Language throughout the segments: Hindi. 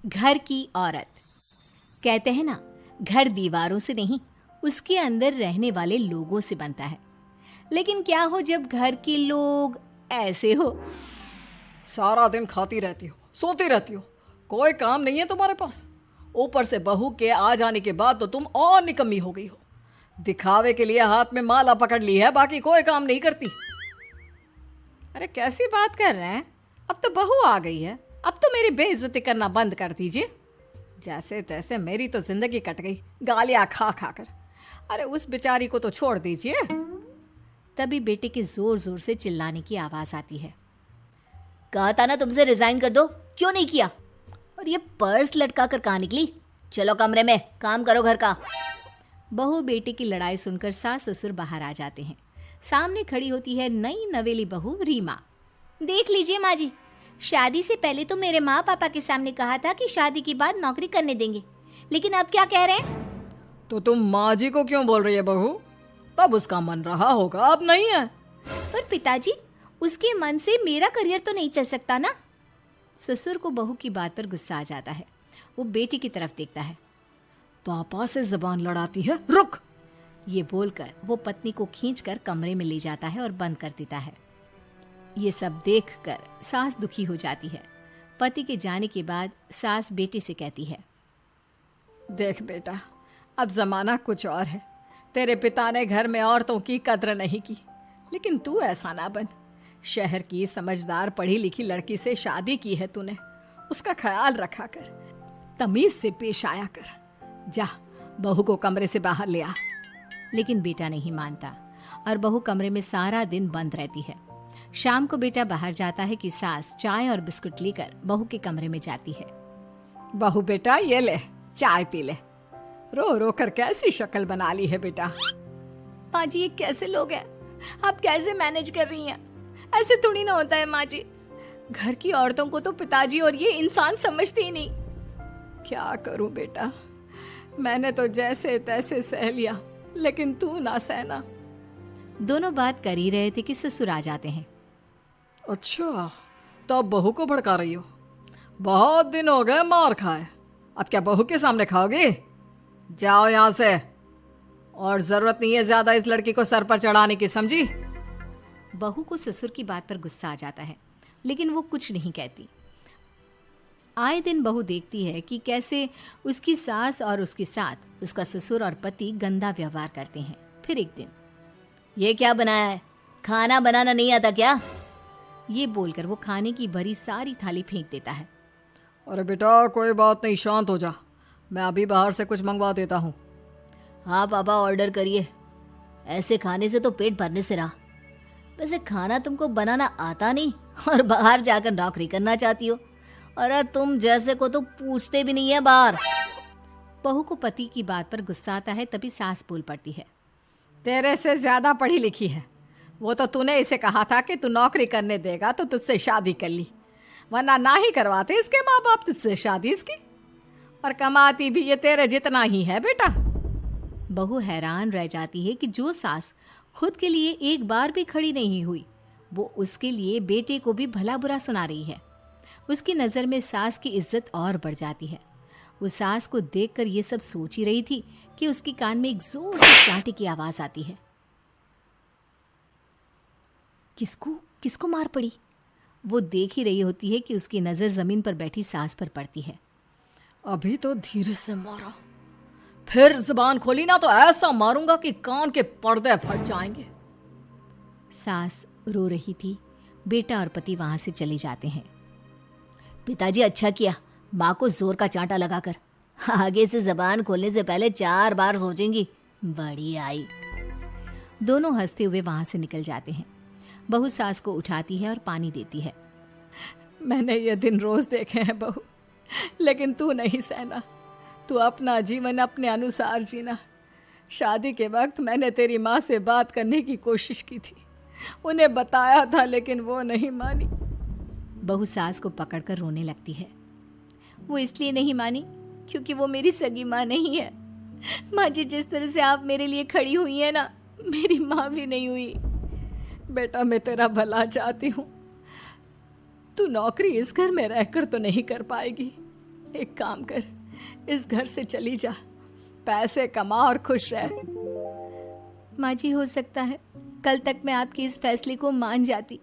घर की औरत। कहते हैं ना, घर दीवारों से नहीं, उसके अंदर रहने वाले लोगों से बनता है। लेकिन क्या हो जब घर के लोग ऐसे हो? सारा दिन खाती रहती हो, सोती रहती हो, कोई काम नहीं है तुम्हारे पास। ऊपर से बहू के आ जाने के बाद तो तुम और निकम्मी हो गई हो। दिखावे के लिए हाथ में माला पकड़ ली है, बाकी कोई काम नहीं करती। अरे कैसी बात कर रहे हैं? अब तो बहू आ गई है, अब तो मेरी बेइज्जती करना बंद कर दीजिए। जैसे तैसे मेरी तो जिंदगी कट गई, गालियां खा खा कर। अरे उस बेचारी को तो छोड़ दीजिए। तभी बेटे के जोर जोर से चिल्लाने की आवाज आती है। कहा था ना तुमसे रिजाइन कर दो, क्यों नहीं किया? और ये पर्स लटका कर कहाँ निकली? चलो कमरे में, काम करो घर का। बहू बेटे की लड़ाई सुनकर सास ससुर बाहर आ जाते हैं। सामने खड़ी होती है नई नवेली बहू रीमा। देख लीजिए माँ जी, शादी से पहले तो मेरे माँ पापा के सामने कहा था कि शादी के बाद नौकरी करने देंगे, लेकिन अब क्या कह रहे हैं? तो तुम माँ जी को क्यों बोल रही है बहू? तब उसका मन रहा होगा, अब नहीं है। पर पिताजी, उसके मन से मेरा करियर तो नहीं चल सकता ना। ससुर को बहू की बात पर गुस्सा आ जाता है। वो बेटी की तरफ देखता है। पापा से जबान लड़ाती है, रुक। ये बोलकर वो पत्नी को खींचकर कमरे में ले जाता है और बंद कर देता है। ये सब देखकर सास दुखी हो जाती है। पति के जाने के बाद सास बेटी से कहती है, देख बेटा, अब जमाना कुछ और है। तेरे पिता ने घर में औरतों की कद्र नहीं की, लेकिन तू ऐसा ना बन। शहर की समझदार पढ़ी लिखी लड़की से शादी की है तूने, उसका ख्याल रखा कर, तमीज से पेश आया कर। जा, बहू को कमरे से बाहर ले आ। लेकिन बेटा नहीं मानता और बहू कमरे में सारा दिन बंद रहती है। शाम को बेटा बाहर जाता है कि सास चाय और बिस्कुट लेकर बहू के कमरे में जाती है। बहू बेटा ये ले, चाय पी ले। रो रो कर कैसी शक्ल बना ली है बेटा। माँ जी, ये कैसे लोग हैं? आप कैसे मैनेज कर रही हैं? ऐसे थोड़ी ना होता है माँ जी। घर की औरतों को तो पिताजी और ये इंसान समझते ही नहीं। क्या करूं बेटा, मैंने तो जैसे तैसे सह लिया, लेकिन तू ना सहना। दोनों बात कर ही रहे थे कि ससुर आ जाते हैं। अच्छा, तो अब बहू को भड़का रही हो? बहुत दिन हो गए मार खाए, अब क्या बहू के सामने खाओगे? जाओ यहां से, और जरूरत नहीं है ज्यादा इस लड़की को सर पर चढ़ाने की, समझी? बहू को ससुर की बात पर गुस्सा आ जाता है, लेकिन वो कुछ नहीं कहती। आए दिन बहू देखती है कि कैसे उसकी सास और उसके साथ उसका ससुर और पति गंदा व्यवहार करते हैं। फिर एक दिन, ये क्या बनाया है? खाना बनाना नहीं आता क्या? ये बोलकर वो खाने की भरी सारी थाली फेंक देता है। अरे बेटा कोई बात नहीं, शांत हो जा, मैं अभी बाहर से कुछ मंगवा देता हूँ। हाँ पापा, ऑर्डर करिए। ऐसे खाने से तो पेट भरने से रहा। वैसे खाना तुमको बनाना आता नहीं और बाहर जाकर नौकरी करना चाहती हो। अरे तुम जैसे को तो पूछते भी नहीं है बाहर। बहू को पति की बात पर गुस्सा आता है, तभी सास बोल पड़ती है। तेरे से ज्यादा पढ़ी लिखी है, वो तो तूने इसे कहा था कि तू नौकरी करने देगा तो तुझसे शादी कर ली, वरना ना ही करवाते इसके माँ बाप तुझसे शादी इसकी। और कमाती भी ये तेरे जितना ही है बेटा। बहू हैरान रह जाती है कि जो सास खुद के लिए एक बार भी खड़ी नहीं हुई, वो उसके लिए बेटे को भी भला बुरा सुना रही है। उसकी नज़र में सास की इज्जत और बढ़ जाती है। वो सास को देखकर ये सब सोच ही रही थी कि उसके कान में एक जोर से चांटे की आवाज आती है। किसको किसको मार पड़ी? वो देख ही रही होती है कि उसकी नज़र जमीन पर बैठी सास पर पड़ती है। अभी तो धीरे से मारा, फिर जुबान खोली ना तो ऐसा मारूंगा कि कान के पर्दे फट जाएंगे। सास रो रही थी। बेटा और पति वहां से चले जाते हैं। पिताजी अच्छा किया माँ को जोर का चांटा लगाकर, आगे से जबान खोलने से पहले 4 बार सोचेंगी। बड़ी आई। दोनों हंसते हुए वहां से निकल जाते हैं। बहू सास को उठाती है और पानी देती है। मैंने ये दिन रोज देखे हैं बहू, लेकिन तू नहीं सहना। तू अपना जीवन अपने अनुसार जीना। शादी के वक्त मैंने तेरी माँ से बात करने की कोशिश की थी, उन्हें बताया था, लेकिन वो नहीं मानी। बहू सास को पकड़कर रोने लगती है। वो इसलिए नहीं मानी क्योंकि वो मेरी सगी माँ नहीं है। माँ जी, जिस तरह से आप मेरे लिए खड़ी हुई है ना, मेरी माँ भी नहीं हुई। बेटा मैं तेरा भला चाहती हूँ, तू नौकरी इस घर में रहकर तो नहीं कर पाएगी, एक काम कर, इस घर से चली जा, पैसे कमा और खुश रह। माँ जी, हो सकता है कल तक मैं आपके इस फैसले को मान जाती,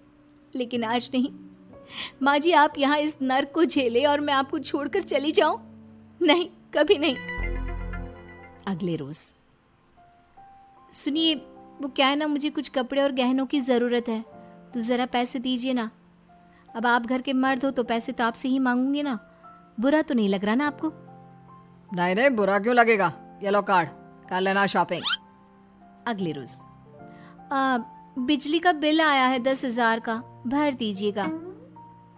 लेकिन आज नहीं। माँ जी, आप यहाँ इस नर्क को झेले और मैं आपको छोड़कर चली जाऊं? नहीं, कभी नहीं। अगले रोज, सुनिए, वो क्या है ना, मुझे कुछ कपड़े और गहनों की ज़रूरत है, तो ज़रा पैसे दीजिए ना। अब आप घर के मर्द हो तो पैसे तो आपसे ही मांगूंगी ना। बुरा तो नहीं लग रहा ना आपको? नहीं नहीं, बुरा क्यों लगेगा, ये लो कार्ड, कर लेना शॉपिंग। अगले रोज, बिजली का बिल आया है 10,000 का, भर दीजिएगा।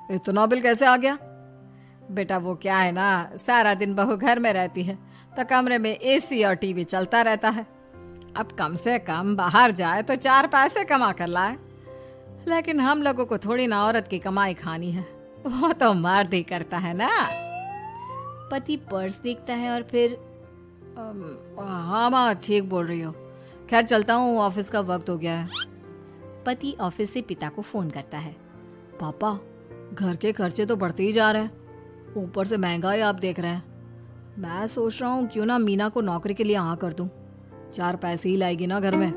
इतना बिल कैसे आ गया? बेटा वो क्या है ना, सारा दिन बहू घर में रहती है तो कमरे में एसी और टीवी चलता रहता है। अब कम से कम बाहर जाए तो 4 पैसे कमा कर लाए, लेकिन हम लोगों को थोड़ी ना औरत की कमाई खानी है, वो तो मर्द ही करता है ना। पति पर्स देखता है और फिर हाँ माँ, ठीक बोल रही हो, खैर चलता हूँ, ऑफिस का वक्त हो गया है। पति ऑफिस से पिता को फोन करता है। पापा, घर के खर्चे तो बढ़ते ही जा रहे हैं, ऊपर से महंगाई आप देख रहे हैं। मैं सोच रहा हूँ क्यों ना मीना को नौकरी के लिए हाँ कर दूं, 4 पैसे ही लाएगी ना घर में।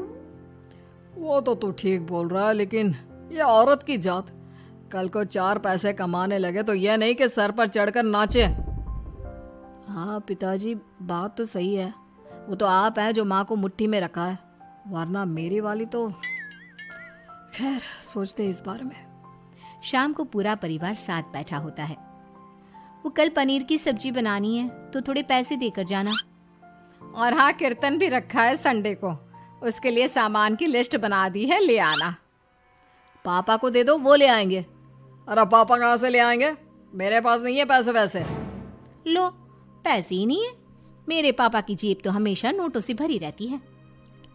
वो तो तू ठीक बोल रहा है, लेकिन ये औरत की जात, कल को 4 पैसे कमाने लगे तो यह नहीं कि सर पर चढ़कर नाचे। हाँ पिताजी, बात तो सही है, वो तो आप हैं जो माँ को मुट्ठी में रखा है, वरना मेरी वाली तो। खैर, सोचते इस बारे में। शाम को पूरा परिवार साथ बैठा होता है। वो कल पनीर की सब्जी बनानी है तो थोड़े पैसे देकर जाना। और हाँ, कीर्तन भी रखा है संडे को, उसके लिए सामान की लिस्ट बना दी है, ले आना। पापा को दे दो, वो ले आएंगे। अरे पापा कहाँ से ले आएंगे, मेरे पास नहीं है पैसे वैसे। लो, पैसे ही नहीं है? मेरे पापा की जेब तो हमेशा नोटों से भरी रहती है।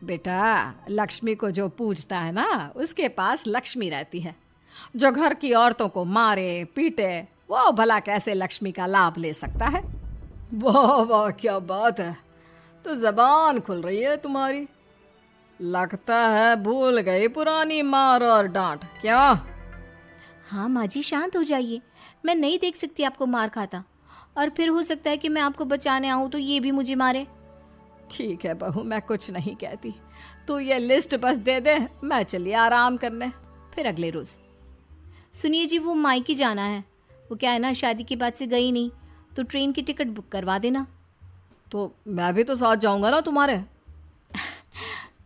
बेटा, लक्ष्मी को जो पूजता है ना, उसके पास लक्ष्मी रहती है। जो घर की औरतों को मारे पीटे, वो भला कैसे लक्ष्मी का लाभ ले सकता है? वाह वाह, क्या बात है, तो जबान खुल रही है तुम्हारी। लगता है भूल गई पुरानी मार और डांट, क्या? हाँ माँ जी, शांत हो जाइए, मैं नहीं देख सकती आपको मार खाता, और फिर हो सकता है कि मैं आपको बचाने आऊँ तो ये भी मुझे मारे। ठीक है बहू, मैं कुछ नहीं कहती, तू ये लिस्ट बस दे दे, मैं चलिए आराम करने। फिर अगले रोज, सुनिए जी, वो मायके जाना है, वो क्या है ना, शादी के बाद से गई नहीं, तो ट्रेन की टिकट बुक करवा देना। तो मैं भी तो साथ जाऊंगा ना तुम्हारे।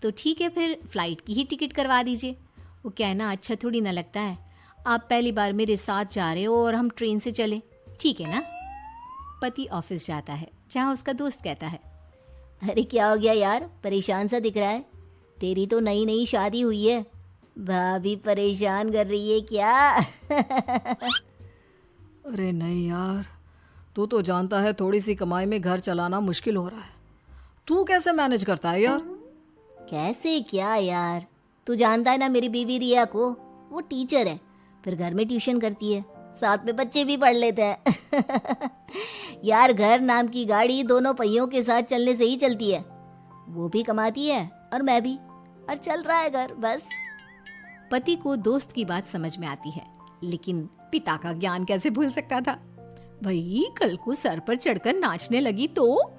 तो ठीक है, फिर फ्लाइट की ही टिकट करवा दीजिए। वो क्या है ना, अच्छा थोड़ी ना लगता है, आप पहली बार मेरे साथ जा रहे हो और हम ट्रेन से चले, ठीक है ना? पति ऑफिस जाता है, जहाँ उसका दोस्त कहता है, अरे क्या हो गया यार, परेशान सा दिख रहा है, तेरी तो नई नई शादी हुई है, भाभी परेशान कर रही है क्या? अरे नहीं यार, तू तो जानता है थोड़ी सी कमाई में घर चलाना मुश्किल हो रहा है, तू कैसे मैनेज करता है यार? कैसे क्या यार, तू जानता है ना मेरी बीवी रिया को, वो टीचर है, फिर घर में ट्यूशन करती है, साथ में बच्चे भी पढ़ लेते हैं। यार, घर नाम की गाड़ी दोनों पहियों के साथ चलने से ही चलती है, वो भी कमाती है और मैं भी, और चल रहा है घर बस। पति को दोस्त की बात समझ में आती है, लेकिन पिता का ज्ञान कैसे भूल सकता था? भाई, कल को सर पर चढ़कर नाचने लगी तो।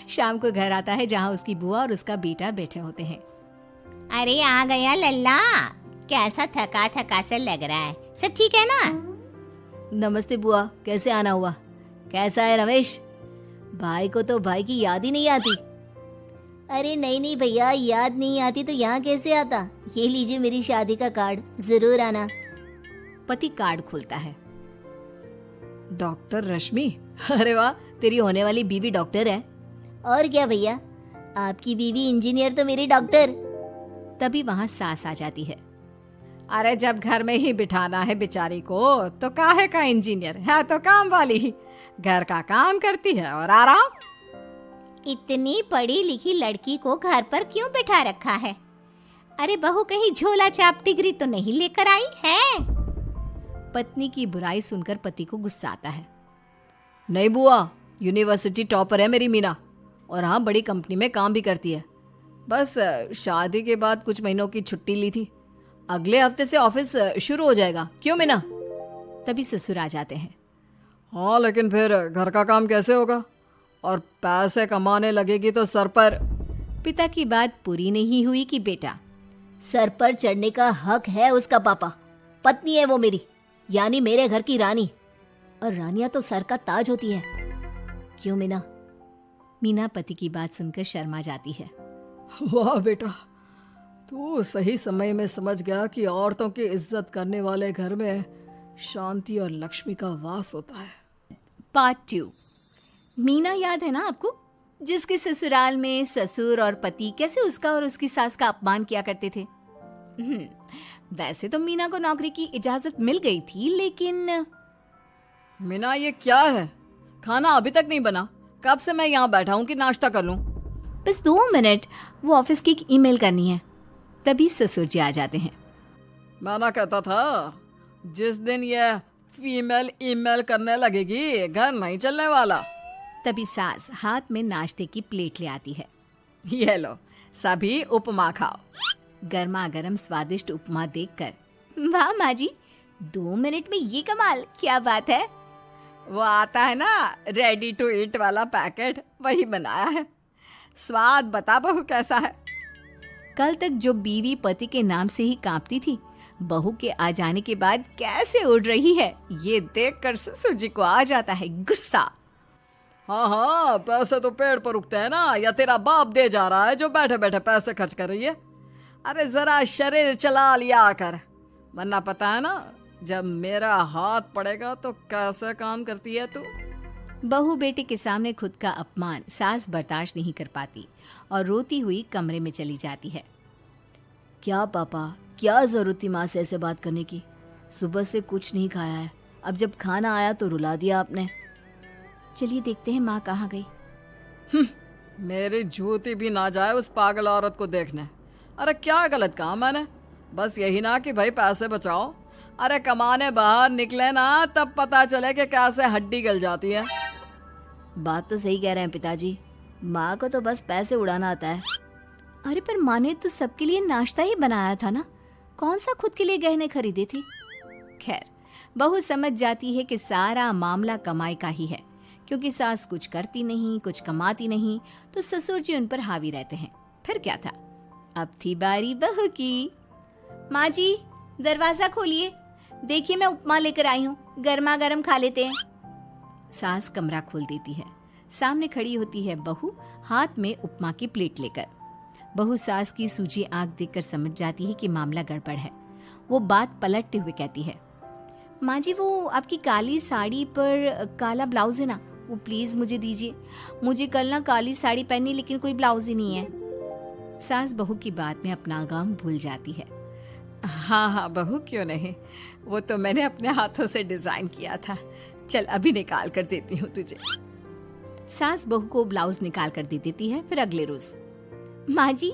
शाम को घर आता है, जहाँ उसकी बुआ और उसका बेटा बैठे होते हैं। अरे आ गया लल्ला, कैसा थका थका सा लग रहा है, सब ठीक है ना? नमस्ते बुआ, कैसे आना हुआ? कैसा है रमेश? भाई को तो भाई की याद ही नहीं आती। अरे नहीं नहीं भैया, याद नहीं आती तो यहाँ कैसे आता, ये लीजिए मेरी शादी का कार्ड, जरूर आना। पति कार्ड खोलता है। डॉक्टर रश्मि, अरे वाह, तेरी होने वाली बीवी डॉक्टर है। और क्या भैया, आपकी बीवी इंजीनियर तो मेरी डॉक्टर। तभी वहाँ सास आ जाती है। अरे जब घर में ही बिठाना है बेचारी को, तो काहे का इंजीनियर है, तो काम वाली ही, घर का काम करती है और आराम। इतनी पढ़ी लिखी लड़की को घर पर क्यों बिठा रखा है? अरे बहू कहीं झोला छाप डिग्री तो नहीं लेकर आई है? पत्नी की बुराई सुनकर पति को गुस्सा आता है। नहीं बुआ, यूनिवर्सिटी टॉपर है मेरी मीना, और हाँ, बड़ी कंपनी में काम भी करती है। बस शादी के बाद कुछ महीनों की छुट्टी ली थी, अगले हफ्ते से ऑफिस शुरू हो जाएगा। क्यों मीना? तभी ससुर आ जाते हैं। हाँ, लेकिन फिर घर का काम कैसे होगा? और पैसे कमाने लगेगी तो सर पर। पिता की बात पूरी नहीं हुई कि बेटा, सर पर चढ़ने का हक है उसका पापा। पत्नी है वो मेरी, यानी मेरे घर की रानी। और रानियां तो सर का ताज होती है। क्यों मीना? मीना पति की बात सुनकर शर्मा जाती है। वाह बेटा, तू सही समय में समझ गया कि औरतों की इज्जत करने वाले घर में शांति और लक्ष्मी का वास होता है। पार्ट 2। मीना याद है ना आपको, जिसके ससुराल में ससुर और पति कैसे उसका और उसकी सास का अपमान किया करते थे। वैसे तो मीना को नौकरी की इजाजत मिल गई थी, लेकिन मीना, ये क्या है? खाना अभी तक नहीं बना। कब से मैं यहाँ बैठा हूँ कि नाश्ता कर लूँ? बस 2 मिनट, वो ऑफिस की एक ईमेल करनी है। तभी ससुर जी आ जाते हैं। मैं ना कहता था, जिस दिन ये फीमेल ईमेल करने लगेगी घर नहीं चलने वाला। तभी सास हाथ में नाश्ते की प्लेट ले आती है। ये लो, सभी उपमा खाओ। गर्मा गर्म स्वादिष्ट उपमा देखकर, वाह माँ जी, 2 मिनट में ये कमाल, क्या बात है। वो आता है ना रेडी टू ईट वाला पैकेट, वही बनाया है। स्वाद बता बहू कैसा है। कल तक जो बीवी पति के नाम से ही कांपती थी, बहू के आ जाने के बाद कैसे उड़ रही है, ये देखकर ससुर जी को आ जाता है गुस्सा। हाँ हाँ, पैसे तो पेड़ पर उगते हैं ना, या तेरा बाप दे जा रहा है जो बैठे बैठे पैसे खर्च कर रही है। अरे जरा शरीर चला लिया कर, वरना पता है ना जब मेरा हाथ पड़ेगा तो कैसे काम करती है तू। बहू बेटे के सामने खुद का अपमान सास बर्दाश्त नहीं कर पाती और रोती हुई कमरे में चली जाती है। क्या पापा, क्या जरूरत थी माँ से ऐसे बात करने की? सुबह से कुछ नहीं खाया है, अब जब खाना आया तो रुला दिया आपने। चलिए देखते हैं माँ कहाँ गई। मेरी जूती भी ना जाए उस पागल औरत को देखने। अरे क्या गलत काम मैंने? बस यही ना कि भाई पैसे बचाओ। अरे कमाने बाहर निकले ना, तब पता चले कि कैसे हड्डी गल जाती है। बात तो सही कह रहे हैं पिताजी, माँ को तो बस पैसे उड़ाना आता है। अरे पर माँ ने तो सबके लिए नाश्ता ही बनाया था ना, कौन सा खुद के लिए गहने खरीदे थे। खैर, बहू समझ जाती है कि सारा मामला कमाई का ही है, क्योंकि सास कुछ करती नहीं, कुछ कमाती नहीं, तो ससुर जी उन पर हावी रहते हैं। फिर क्या था, अब थी बारी बहू की। माँ जी, दरवाजा खोलिए, देखिए मैं उपमा लेकर आई हूँ, गर्मा गर्म खा लेते हैं। सास कमरा खोल देती है। सामने खड़ी होती है बहू, हाथ में उपमा की प्लेट लेकर। बहू सास की सूजी आंख देखकर समझ जाती है कि मामला गड़बड़ है। वो बात पलटते हुए कहती है, माँ जी वो आपकी काली साड़ी पर काला ब्लाउज है ना, वो प्लीज मुझे दीजिए। मुझे कल ना काली साड़ी पहनी, लेकिन कोई ब्लाउज ही नहीं है। सास बहू की बात में अपना गम भूल जाती है। हाँ हाँ बहू, क्यों नहीं, वो तो मैंने अपने हाथों से डिजाइन किया था। चल अभी निकाल कर देती हूँ तुझे। सास बहू को ब्लाउज निकाल कर दे देती है। फिर अगले रोज, माँ जी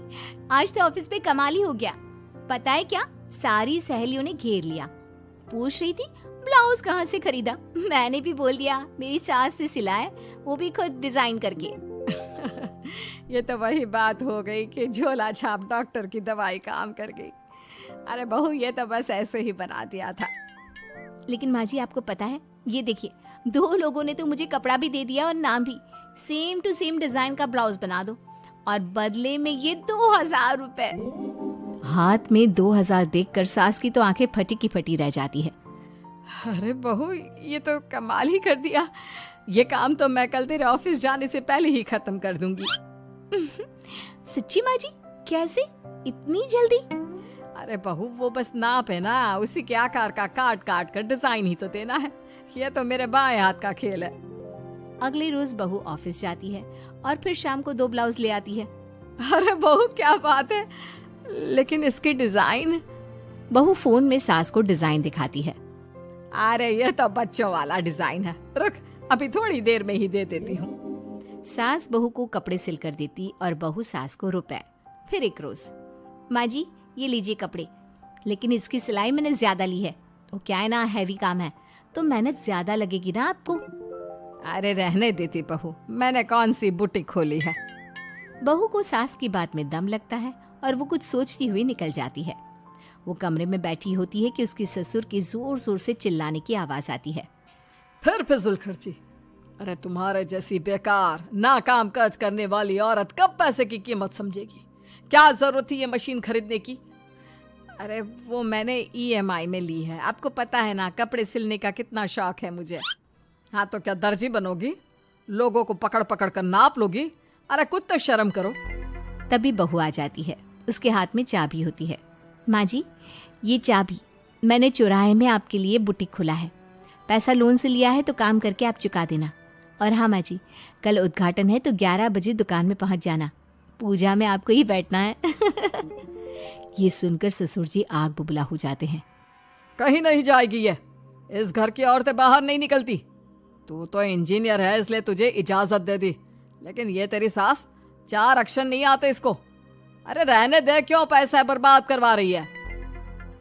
आज तो ऑफिस में कमाल ही हो गया। पता है क्या, सारी सहेलियों ने घेर लिया, पूछ रही थी ब्लाउज कहाँ से खरीदा। मैंने भी बोल दिया मेरी सास से सिलाया, वो भी खुद डिजाइन करके। ये तो वही बात हो गई कि झोला छाप डॉक्टर की दवाई काम कर गई। अरे बहू, ये तो बस ऐसे ही बना दिया था। लेकिन माँ जी आपको पता है, ये देखिए 2 लोगों ने तो मुझे कपड़ा भी दे दिया और नाम भी, सेम टू सेम डिजाइन का ब्लाउज बना दो, और बदले में ये 2000 रुपए। हाथ में 2000 देखकर सास की तो आंखें फटी की फटी रह जाती है। अरे बहू, ये तो कमाल ही कर दिया। ये काम तो मैं कल तेरे ऑफिस जाने से पहले ही खत्म कर दूंगी। सच्ची माँ जी, कैसे इतनी जल्दी? अरे बहू, वो बस नाप है ना, उसी के आकार का काट काट कर डिजाइन ही तो देना है। ये तो मेरे बाएं हाथ का खेल है। अगले रोज बहू ऑफिस जाती है और फिर शाम को 2 ब्लाउज ले आती है। अरे बहू, क्या बात है, लेकिन इसकी डिजाइन। बहू फोन में सास को डिजाइन दिखाती है। अरे ये तो बच्चों वाला डिजाइन है, रुक अभी थोड़ी देर में ही दे देती हूँ। सास बहू को कपड़े सिल कर देती और बहू सास को रुपए। फिर एक रोज, माँ जी ये लीजिए कपड़े, लेकिन इसकी सिलाई मैंने ज्यादा ली है। तो क्या है ना, हैवी काम है तो मेहनत ज्यादा लगेगी ना आपको। अरे रहने देती बहू, मैंने कौन सी बुटीक खोली है। बहू को सास की बात में दम लगता है और वो कुछ सोचती हुई निकल जाती है। वो कमरे में बैठी होती है कि उसकी ससुर की जोर जोर से चिल्लाने की आवाज आती है। फिर फिजूल खर्ची। अरे तुम्हारे जैसी बेकार ना काम काज करने वाली औरत कब पैसे की कीमत समझेगी? क्या जरूरत थी ये मशीन खरीदने की? अरे वो मैंने EMI में ली है, आपको पता है ना कपड़े सिलने का कितना शौक है मुझे। हाँ तो क्या दर्जी बनोगी? लोगों को पकड़ पकड़ कर नाप लोगी? अरे कुछ तो शर्म करो। तभी बहू आ जाती है, उसके हाथ में चाबी होती है। माँ जी, ये चाबी मैंने चौराहे में आपके लिए बुटीक खोला है, पैसा लोन से लिया है तो काम करके आप चुका देना। और हाँ माँ जी, कल उद्घाटन है तो 11 बजे दुकान में पहुँच जाना, पूजा में आपको ही बैठना है। ये सुनकर ससुर जी आग बुबला हो जाते हैं। कहीं नहीं जाएगी ये, इस घर की औरतें बाहर नहीं निकलती। तू तो इंजीनियर है इसलिए तुझे इजाजत दे दी, लेकिन ये तेरी सास 4 अक्षर नहीं आते इसको। अरे रहने दे, क्यों पैसा बर्बाद करवा रही है?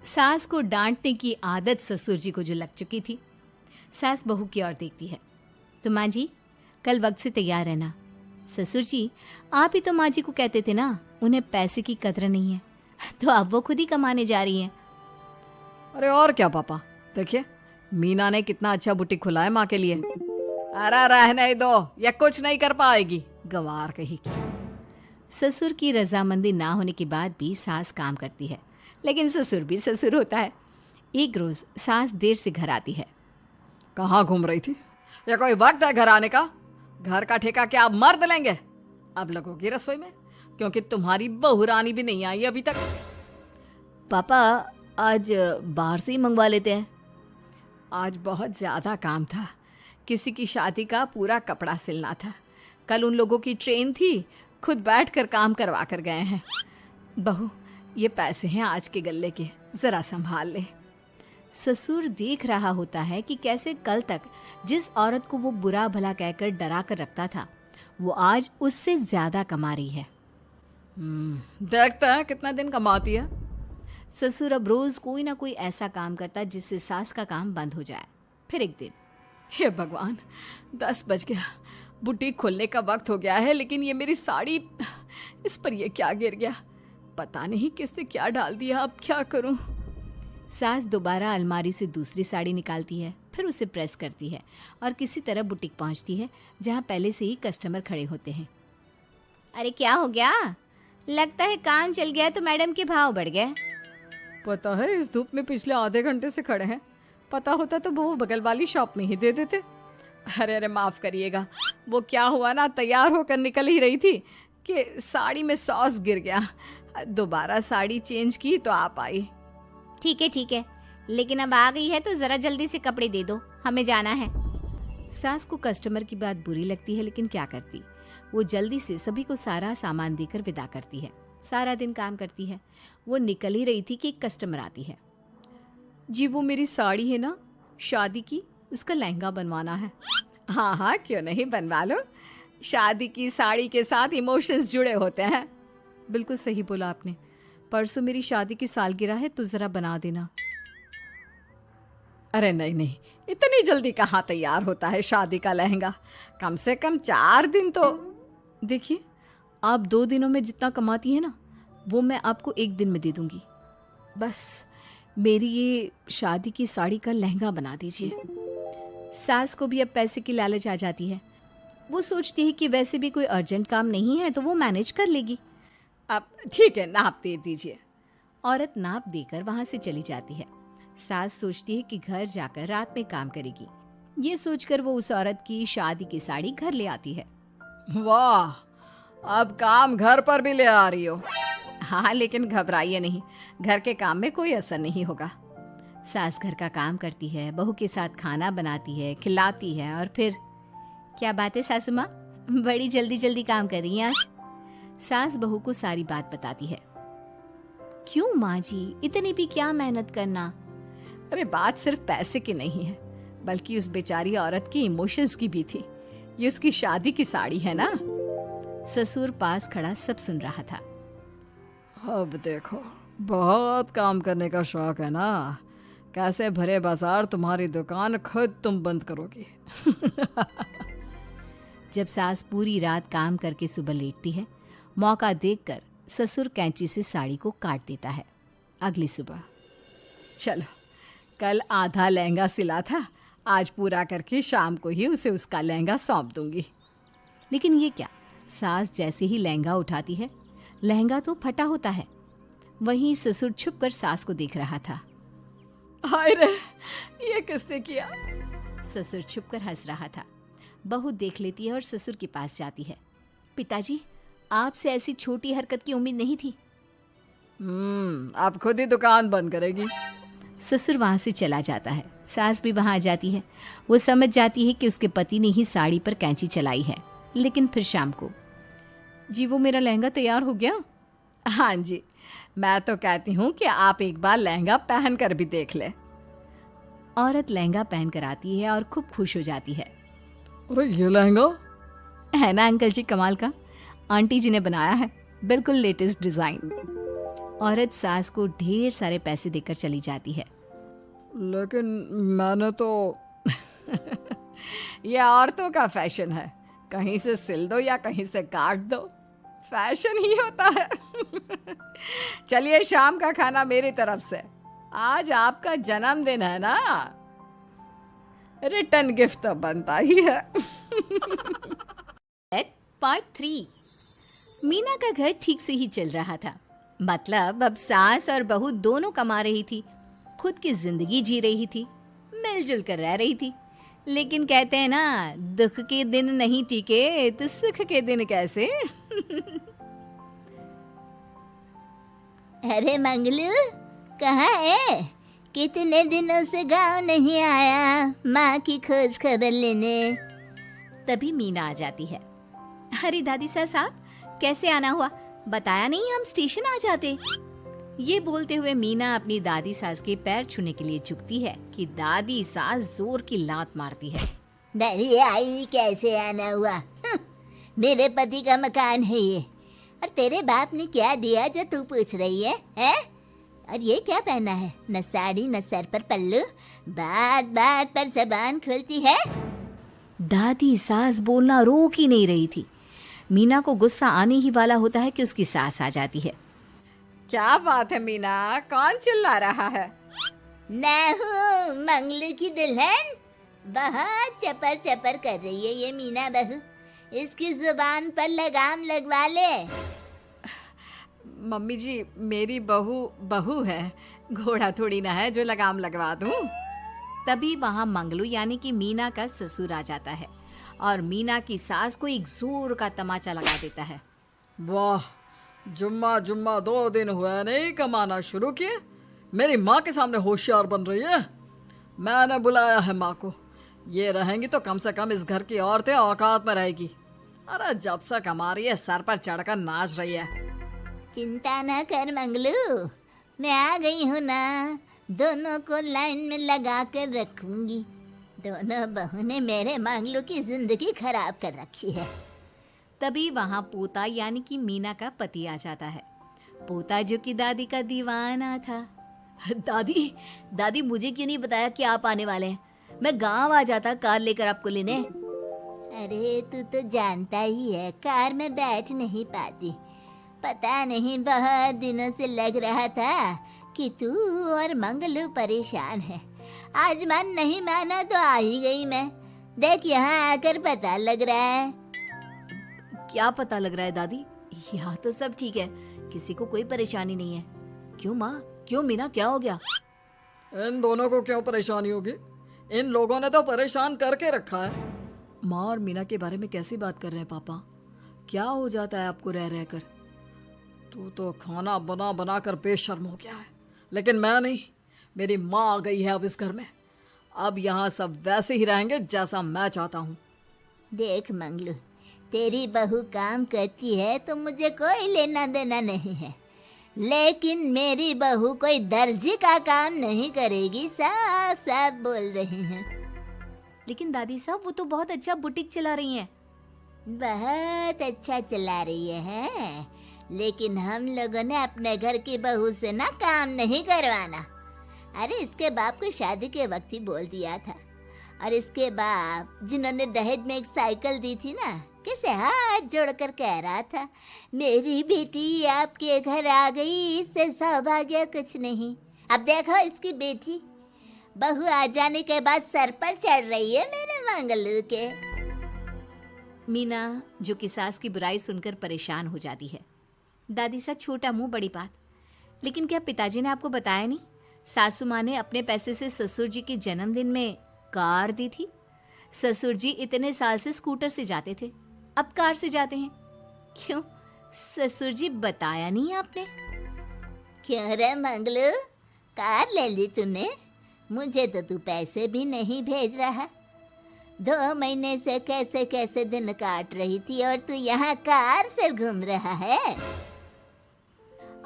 सास को डांटने की आदत ससुर जी को जो लग चुकी थी। सास बहू की ओर देखती है। तो माँ जी, कल वक्त से तैयार रहना। ससुर जी, आप ही तो माँ जी को कहते थे ना उन्हें पैसे की कदर नहीं है, तो अब वो खुद ही कमाने जा रही हैं। अरे और क्या पापा, देखिए मीना ने कितना अच्छा बुटीक खुला है माँ के लिए। अरे रहने दो, ये कुछ नहीं कर पाएगी, गंवार कहीं की। ससुर की रजामंदी ना होने के बाद भी सास काम करती है, लेकिन ससुर भी ससुर होता है। एक रोज सास देर से घर आती है। कहाँ घूम रही थी? या कोई वक्त है घर आने का? घर का ठेका क्या आप मर्द लेंगे? अब लगोगी रसोई में, क्योंकि तुम्हारी बहू रानी भी नहीं आई अभी तक। पापा, आज बाहर से ही मंगवा लेते हैं। आज बहुत ज़्यादा काम था, किसी की शादी का पूरा कपड़ा सिलना था। कल उन लोगों की ट्रेन थी, खुद बैठ कर काम करवा कर गए हैं। बहू, ये पैसे हैं आज के गल्ले के, ज़रा संभाल ले। ससुर देख रहा होता है कि कैसे कल तक जिस औरत को वो बुरा भला कहकर डरा कर रखता था, वो आज उससे ज्यादा कमा रही है। देखते हैं कितना दिन कमाती है। ससुर अब रोज कोई ना कोई ऐसा काम करता जिससे सास का काम बंद हो जाए। फिर एक दिन, हे भगवान, 10 बज गया, बुटीक खोलने का वक्त हो गया है, लेकिन ये मेरी साड़ी, इस पर ये क्या गिर गया? पता नहीं किसने क्या डाल दिया, अब क्या करूं? सास दोबारा अलमारी से दूसरी साड़ी निकालती है, फिर उसे प्रेस करती है और किसी तरह बुटीक पहुंचती है, जहां पहले से ही कस्टमर खड़े होते हैं। अरे क्या हो गया? लगता है काम चल गया तो मैडम के भाव बढ़ गए। पता है इस धूप में पिछले आधे घंटे से खड़े हैं, पता होता तो वो बगल वाली शॉप में ही दे देते। अरे अरे माफ़ करिएगा, वो क्या हुआ ना, तैयार होकर निकल ही रही थी कि साड़ी में सॉस गिर गया। दोबारा साड़ी चेंज की तो आप आई। ठीक है, लेकिन अब आ गई है तो जरा जल्दी से कपड़े दे दो, हमें जाना है। सास को कस्टमर की बात बुरी लगती है, लेकिन क्या करती, वो जल्दी से सभी को सारा सामान देकर विदा करती है। सारा दिन काम करती है। वो निकल ही रही थी कि एक कस्टमर आती है। जी वो मेरी साड़ी है ना शादी की, उसका लहंगा बनवाना है। हाँ हाँ, क्यों नहीं, बनवा लो। शादी की साड़ी के साथ इमोशंस जुड़े होते हैं। बिल्कुल सही बोला आपने, परसों मेरी शादी की सालगिरह है तो ज़रा बना देना। अरे नहीं नहीं, इतनी जल्दी कहाँ तैयार होता है शादी का लहंगा, कम से कम 4 दिन तो। देखिए, आप 2 दिनों में जितना कमाती है ना, वो मैं आपको 1 दिन में दे दूंगी। बस मेरी ये शादी की साड़ी का लहंगा बना दीजिए। सास को भी अब पैसे की लालच आ जाती है। वो सोचती है कि वैसे भी कोई अर्जेंट काम नहीं है तो वो मैनेज कर लेगी। अब ठीक है, नाप दे दीजिए। औरत नाप देकर वहां से चली जाती है। सास सोचती है कि घर जाकर रात में काम करेगी। ये सोचकर वो उस औरत की शादी की साड़ी घर ले आती है। वाह, अब काम घर पर भी ले आ रही हो। हाँ, लेकिन घबराइए नहीं, घर के काम में कोई असर नहीं होगा। सास घर का काम करती है, बहू के साथ खाना बनाती है, खिलाती है, और फिर क्या बात है सासू माँ, बड़ी जल्दी जल्दी काम कर रही हैं आज। सास बहू को सारी बात बताती है। क्यों माँ जी, इतनी भी क्या मेहनत करना? अरे बात सिर्फ पैसे की नहीं है, बल्कि उस बेचारी औरत की इमोशंस की भी थी। ये उसकी शादी की साड़ी है ना। ससुर पास खड़ा सब सुन रहा था। अब देखो, बहुत काम करने का शौक है ना, कैसे भरे बाजार तुम्हारी दुकान खुद तुम बंद करोगी। जब सास पूरी रात काम करके सुबह लेटती है, मौका देखकर ससुर कैंची से साड़ी को काट देता है। अगली सुबह, चलो, कल आधा लहंगा सिला था, आज पूरा करके शाम को ही उसे उसका लहंगा सौंप दूंगी। लेकिन ये क्या, सास जैसे ही लहंगा उठाती है, लहंगा तो फटा होता है। वहीं ससुर छुपकर सास को देख रहा था। हाय रे, ये किसने किया? ससुर छुपकर हंस रहा था। बहू देख लेती है और ससुर के पास जाती है। पिताजी, आपसे ऐसी छोटी हरकत की उम्मीद नहीं थी। आप खुद ही दुकान बंद करेगी? ससुर वहां से चला जाता है। सास भी वहां आ जाती है। वो समझ जाती है कि उसके पति ने ही साड़ी पर कैंची चलाई है। लेकिन फिर शाम को, जी वो मेरा लहंगा तैयार हो गया? हाँ जी, मैं तो कहती हूँ कि आप एक बार लहंगा पहन कर भी देख ले। औरत लहंगा पहन कर आती है और खूब खुश हो जाती है। अरे ये लहंगा है ना अंकल जी, कमाल का। आंटी जी ने बनाया है, बिल्कुल लेटेस्ट डिजाइन। औरत सास को ढेर सारे पैसे देकर चली जाती है। लेकिन मैंने तो ये औरतों का फैशन है, कहीं से सिल दो या कहीं से काट दो, फैशन ही होता है। चलिए, शाम का खाना मेरी तरफ से। आज आपका जन्मदिन है ना, रिटर्न गिफ्ट तो बनता ही है। पार्ट 3। मीना का घर ठीक से ही चल रहा था। मतलब अब सास और बहू दोनों कमा रही थी, खुद की जिंदगी जी रही थी, मिलजुल कर रह रही थी। लेकिन कहते हैं ना, दुख के दिन नहीं टिके तो सुख के दिन कैसे। अरे मंगलू, कहाँ है? कितने दिनों से गांव नहीं आया माँ की खोज खबर लेने। तभी मीना आ जाती है। अरे दादी साहब, कैसे आना हुआ? बताया नहीं, हम स्टेशन आ जाते। ये बोलते हुए मीना अपनी दादी सास के पैर छूने के लिए झुकती है कि दादी सास जोर की लात मारती है। बड़ी आई, कैसे आना हुआ? मेरे पति का मकान है ये, और तेरे बाप ने क्या दिया जो तू पूछ रही है, हैं? और ये क्या पहना है? न साड़ी न सर पर पल्लू, बात बात पर जबान खुलती है। दादी सास बोलना रोक ही नहीं रही थी। मीना को गुस्सा आने ही वाला होता है कि उसकी सास आ जाती है। क्या बात है मीना, कौन चिल्ला रहा है? मैं हूँ मंगलू की दुल्हन। बहुत चपर चपर कर रही है ये मीना बहू, इसकी जुबान पर लगाम लगवा ले। मम्मी जी, मेरी बहू है, घोड़ा थोड़ी ना है जो लगाम लगवा दूं। तभी वहां मंगलू यानी कि मीना का ससुर आ जाता है और मीना की सास को एक जोर का तमाचा लगा देता है। वाह, जुम्मा 2 दिन हुआ नहीं कमाना शुरू किए, मेरी माँ के सामने होशियार बन रही है। मैंने बुलाया है माँ को, ये रहेंगी तो कम से कम इस घर की औरतें औकात में रहेगी। अरे जब से कमा रही है सर पर चढ़कर नाच रही है। चिंता न कर मंगलू, मैं आ गई हूँ ना, दोनों को लाइन में लगा कर रखूंगी। दोनों बहू ने मेरे मंगलू की जिंदगी खराब कर रखी है। तभी वहां पोता यानी कि मीना का पति आ जाता है। पोता जो कि दादी का दीवाना था। दादी दादी, मुझे क्यों नहीं बताया कि आप आने वाले हैं? मैं गांव आ जाता कार लेकर आपको लेने। अरे तू तो जानता ही है, कार में बैठ नहीं पाती। पता नहीं, बहुत दिनों से लग रहा था कि तू और मंगलू परेशान है। आज मन नहीं माना तो आ ही गई मैं। देख, यहाँ आकर पता लग रहा है। क्या पता लग रहा है दादी? यहाँ तो सब ठीक है, किसी को कोई परेशानी नहीं है। क्यों माँ, क्यों मीना, क्या हो गया? इन दोनों को क्यों परेशानी होगी? इन लोगों ने तो परेशान करके रखा है। माँ और मीना के बारे में कैसी बात कर रहे हैं पापा? क्या हो जाता है आपको रह रह कर? तू तो खाना बना बना कर बेशर्म हो गया है, लेकिन मैं नहीं। मेरी माँ आ गई है अब इस घर में। अब यहाँ सब वैसे ही रहेंगे जैसा मैं चाहता हूँ। देख मंगलू, तेरी बहू काम करती है तो मुझे कोई लेना देना नहीं है, लेकिन मेरी बहू कोई दर्जी का काम नहीं करेगी, साफ साफ बोल रही हैं। लेकिन दादी साहब, वो तो बहुत अच्छा बुटीक चला रही हैं। बहुत अच्छा चला रही है, लेकिन हम लोगों ने अपने घर की बहू से ना काम नहीं करवाना। अरे इसके बाप को शादी के वक्त ही बोल दिया था, और इसके बाप जिन्होंने दहेज में एक साइकिल दी थी ना, कैसे हाथ जोड़कर कह रहा था, मेरी बेटी आपके घर आ गई, इससे सौभाग्य कुछ नहीं। अब देखो इसकी बेटी, बहू आ जाने के बाद सर पर चढ़ रही है मेरे मंगलू के। मीना जो कि सास की बुराई सुनकर परेशान हो जाती है। दादी सा छोटा मुंह बड़ी बात, लेकिन क्या पिताजी ने आपको बताया नहीं? सासू माँ ने अपने पैसे से ससुर जी के जन्मदिन में कार दी थी। ससुर जी इतने साल से स्कूटर से जाते थे, अब कार से जाते हैं। क्यों ससुर जी, बताया नहीं आपने? क्यों रे मंगलू, कार ले ली तूने? मुझे तो तू पैसे भी नहीं भेज रहा। 2 महीने से कैसे कैसे दिन काट रही थी और तू यहाँ कार से घूम रहा है।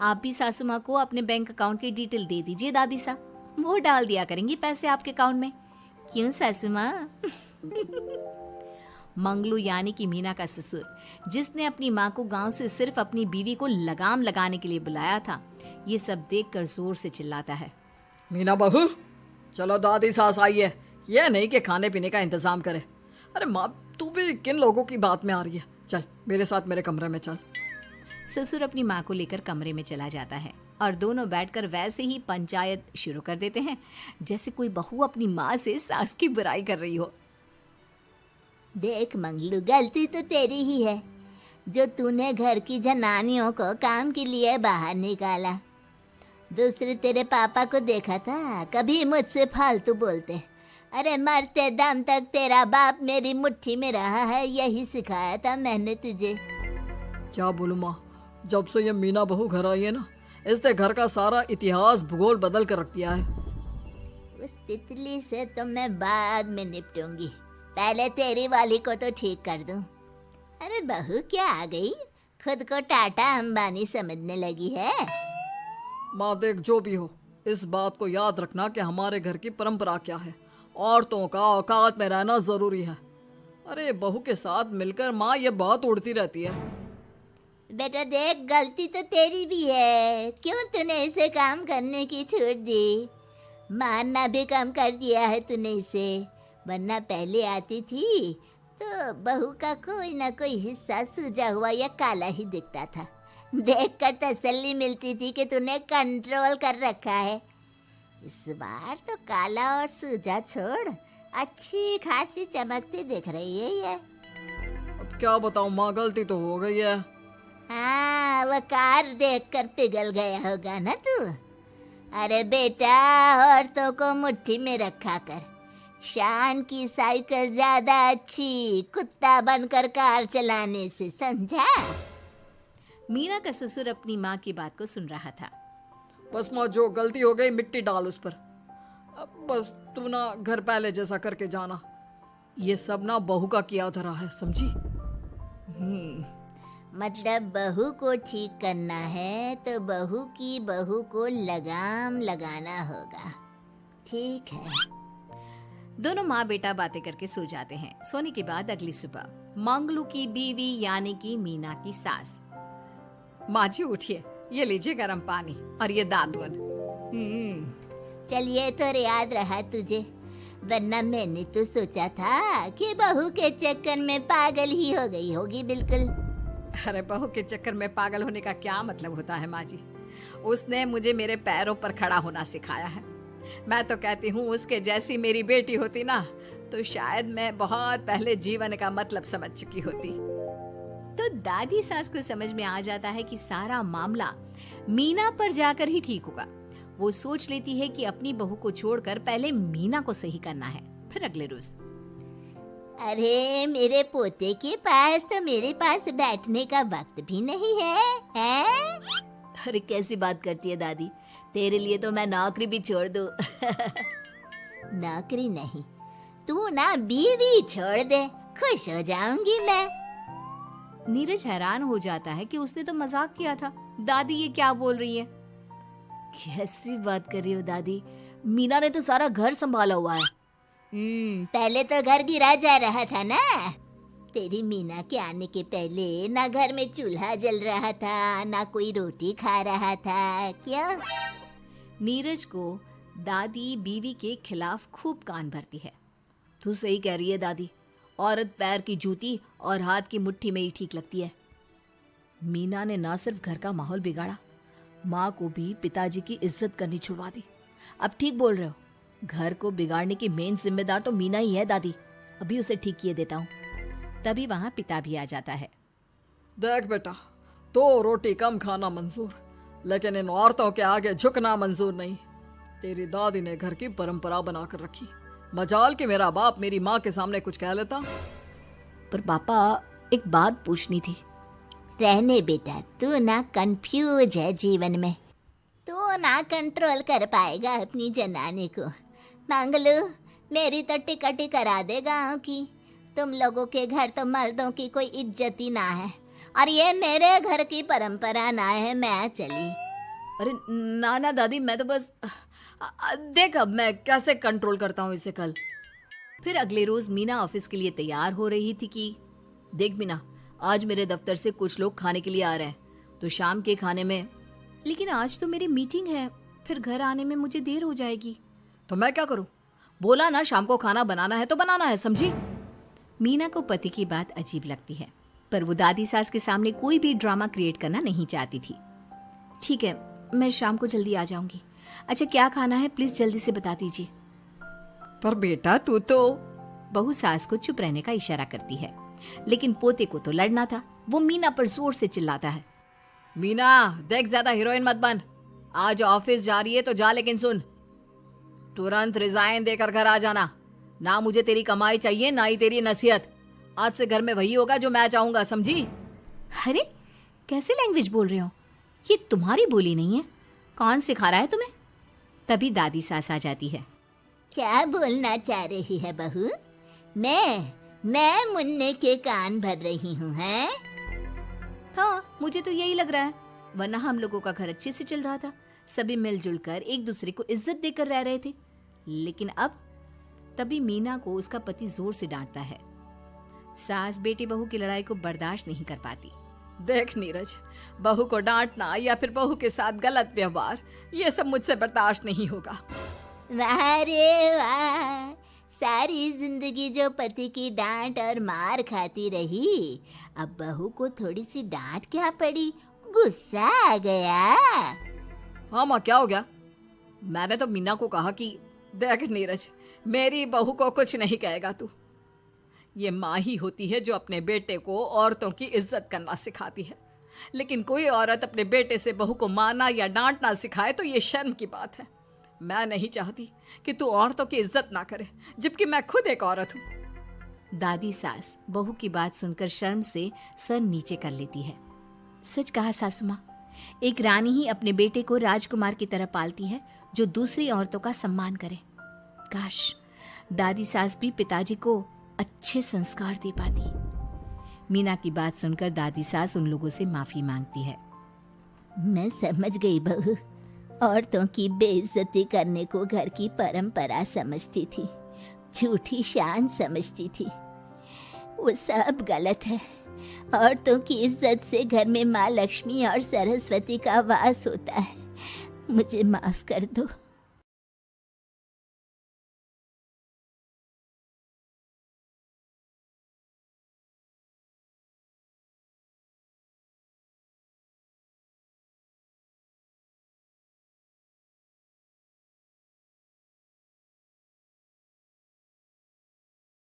आप भी सासू माँ को अपने बैंक अकाउंट की डिटेल दे दीजिए दादी सा, वो डाल दिया करेंगी पैसे आपके अकाउंट में। क्यों सासू माँ? मंगलू यानी कि मीना का ससुर, जिसने अपनी माँ को गांव से सिर्फ अपनी बीवी को लगाम लगाने के लिए बुलाया था, ये सब देखकर जोर से चिल्लाता है। मीना बहू, चलो दादी सास आई है, ये नहीं कि खाने पीने का इंतजाम करे। अरे माँ, तू भी किन लोगों की बात में आ रही है? चल मेरे साथ मेरे कमरे में चल। ससुर अपनी माँ को लेकर कमरे में चला जाता है और दोनों बैठकर वैसे ही पंचायत शुरू कर देते हैं जैसे कोई बहू अपनी माँ से सास की बुराई कर रही हो। देख मंगलू, गलती तो तेरी ही है जो तूने घर की जनानियों को काम के लिए बाहर निकाला। दूसरे तेरे पापा को देखा था, कभी मुझसे फालतू बोलते। अरे मरते दम तक तेरा बाप मेरी मुट्ठी में रहा है, यही सिखाया था मैंने तुझे। क्या बोलूं माँ, जब से ये मीना बहू घर आई है ना, इसने घर का सारा इतिहास भूगोल बदल कर रख दिया है। उस तितली से तो मैं बाद में निपटूंगी, पहले तेरी वाली को तो ठीक कर दूं। अरे बहू क्या आ गई, खुद को टाटा अंबानी समझने लगी है। माँ देख, जो भी हो, इस बात को याद रखना कि हमारे घर की परंपरा क्या है। औरतों का औकात में रहना जरूरी है। अरे बहू के साथ मिलकर माँ ये बहुत उड़ती रहती है। बेटा देख, गलती तो तेरी भी है, क्यों तूने इसे काम करने की छूट दी? मारना भी कम कर दिया है तूने इसे, वरना पहले आती थी तो बहू का कोई ना कोई हिस्सा सूजा हुआ या काला ही दिखता था। देखकर तसल्ली मिलती थी कि तूने कंट्रोल कर रखा है। इस बार तो काला और सूजा छोड़, अच्छी खासी चमकती दिख रही है ये। अब क्या बताऊं माँ, गलती तो हो गई है। हाँ, वो कार देखकर पिघल गया होगा ना तू। अरे बेटा, औरतों को मुट्ठी में रखा कर। शान की साइकिल ज्यादा अच्छी कुत्ता बनकर कार चलाने से, समझा? मीना का ससुर अपनी माँ की बात को सुन रहा था। बस माँ, जो गलती हो गई मिट्टी डाल उस पर। अब बस तू ना घर पहले जैसा करके जाना। ये सब ना बहू का किया धरा है, समझी? मतलब बहू को ठीक करना है तो बहू को लगाम लगाना होगा। ठीक है। दोनों माँ बेटा बातें करके सो जाते हैं। सोने के बाद अगली सुबह मंगलू की बीवी यानी कि मीना की सास, माँ जी उठिए, ये लीजिए गर्म पानी और ये दादुन। चलिए, तो याद रहा तुझे, वरना मैंने तो सोचा था कि बहू के चक्कर में पागल ही हो गई होगी बिल्कुल। अरे बहू के चक्कर में पागल होने का क्या मतलब होता है माँ जी? उसने मुझे मेरे पैरों पर खड़ा होना सिखाया है। मैं तो कहती हूँ उसके जैसी मेरी बेटी होती ना, तो शायद मैं बहुत पहले जीवन का मतलब समझ चुकी होती। तो दादी सास को समझ में आ जाता है कि सारा मामला मीना पर जाकर ही ठीक होगा। वो सोच लेती है कि अपनी बहू को छोड़कर पहले मीना को सही करना है। फिर अगले रोज, अरे मेरे पोते के पास तो मेरे पास बैठने का वक्त भी नहीं है, हैं? अरे कैसी बात करती है दादी, तेरे लिए तो मैं नौकरी भी छोड़ दूं। नौकरी नहीं, तू ना बीवी छोड़ दे, खुश हो जाऊंगी मैं। नीरज हैरान हो जाता है कि उसने तो मजाक किया था, दादी ये क्या बोल रही है? कैसी बात कर रही हो दादी, मीना ने तो सारा घर संभाला हुआ है। पहले तो घर गिरा जा रहा था ना। तेरी मीना के आने के पहले ना घर में चूल्हा जल रहा था, ना कोई रोटी खा रहा था। क्यों? नीरज को दादी बीवी के खिलाफ खूब कान भरती है। तू सही कह रही है दादी, औरत पैर की जूती और हाथ की मुट्ठी में ही ठीक लगती है। मीना ने ना सिर्फ घर का माहौल बिगाड़ा, माँ को भी पिताजी की इज्जत करनी छुड़वा दी। अब ठीक बोल रहे हो, घर को बिगाड़ने की मेन जिम्मेदार तो मीना ही है दादी, अभी उसे ठीक किए देता हूँ। तभी वहां पिता भी आ जाता है। देख बेटा, तो रोटी कम खाना मंजूर, लेकिन इन औरतों के आगे झुकना मंजूर नहीं। तेरी दादी ने घर की परंपरा बनाकर रखी, मजाल कि मेरा बाप मेरी माँ के सामने कुछ कह लेता। पर पापा एक बात पूछनी थी। रहने बेटा, तू ना कंफ्यूज है जीवन में, तू ना कंट्रोल कर पाएगा अपनी जनाने को। मांग लो, मेरी तो टिकट ही करा दे गाँव की। तुम लोगों के घर तो मर्दों की कोई इज्जत ही ना है, और ये मेरे घर की परंपरा ना है, मैं चली। अरे ना ना दादी, मैं तो बस देख अब मैं कैसे कंट्रोल करता हूँ इसे कल। फिर अगले रोज मीना ऑफिस के लिए तैयार हो रही थी कि देख मीना, आज मेरे दफ्तर से कुछ लोग खाने के लिए आ रहे हैं, तो शाम के खाने में। लेकिन आज तो मेरी मीटिंग है, फिर घर आने में मुझे देर हो जाएगी। तो मैं क्या करूं? बोला ना शाम को खाना बनाना है तो बनाना है, समझी? मीना को पति की बात अजीब लगती है, पर वो दादी सास के सामने कोई भी ड्रामा क्रिएट करना नहीं चाहती थी। ठीक है, मैं शाम को जल्दी आ जाऊंगी। अच्छा क्या खाना है प्लीज जल्दी से बता दीजिए। पर बेटा तू तो। बहू सास को चुप रहने का इशारा करती है, लेकिन पोते को तो लड़ना था। वो मीना पर जोर से चिल्लाता है। मीना देख, ज्यादा हीरोइन मत बन। आज ऑफिस जा रही है तो जा, लेकिन सुन, तुरंत रिजाइन देकर घर आ जाना। ना मुझे तेरी कमाई चाहिए, ना ही तेरी नसीहत। आज से घर में वही होगा जो मैं चाहूंगा, समझी? अरे कैसे लैंग्वेज बोल रहे हो, ये तुम्हारी बोली नहीं है, कौन सिखा रहा है तुम्हें? तभी दादी सास आ जाती है। क्या बोलना चाह रही है बहू? मैं मुन्ने के कान भर रही हूँ, हैं? हाँ मुझे तो यही लग रहा है, वरना हम लोगों का घर अच्छे से चल रहा था, सभी मिलजुल कर एक दूसरे को इज्जत देकर रह रहे थे। लेकिन अब तभी मीना को उसका पति जोर से डांटता है। सास बेटी बहू की लड़ाई को बर्दाश्त नहीं कर पाती। देख नीरज, बहू को डांटना या फिर बहू के साथ गलत व्यवहार, ये सब मुझसे बर्दाश्त नहीं होगा। वाह रे वाह, सारी जिंदगी जो पति की डांट और मार खाती रही, अब बहू को थोड़ी सी डांट क्या पड़ी, गुस्सा आ गया। हाँ माँ, क्या हो गया? मैंने तो मीना को कहा कि देख नीरज, मेरी बहू को कुछ नहीं कहेगा तू। ये माँ ही होती है जो अपने बेटे को औरतों की इज्जत करना सिखाती है, लेकिन कोई औरत अपने बेटे से बहू को मारना या डांटना सिखाए तो ये शर्म की बात है। मैं नहीं चाहती कि तू औरतों की इज्जत ना करे, जबकि मैं खुद एक औरत हूँ। दादी सास बहू की बात सुनकर शर्म से सर नीचे कर लेती है। सच कहा सासू माँ, एक रानी ही अपने बेटे को राजकुमार की तरह पालती है जो दूसरी औरतों का सम्मान करे। काश दादी सास भी पिताजी को अच्छे संस्कार दे पाती। मीना की बात सुनकर दादी सास उन लोगों से माफी मांगती है। मैं समझ गई बहू, औरतों की बेइज्जती करने को घर की परंपरा समझती थी, झूठी शान समझती थी। वो सब गलत है। औरतों की इज्जत से घर में माँ लक्ष्मी और सरस्वती का वास होता है। मुझे माफ कर दो।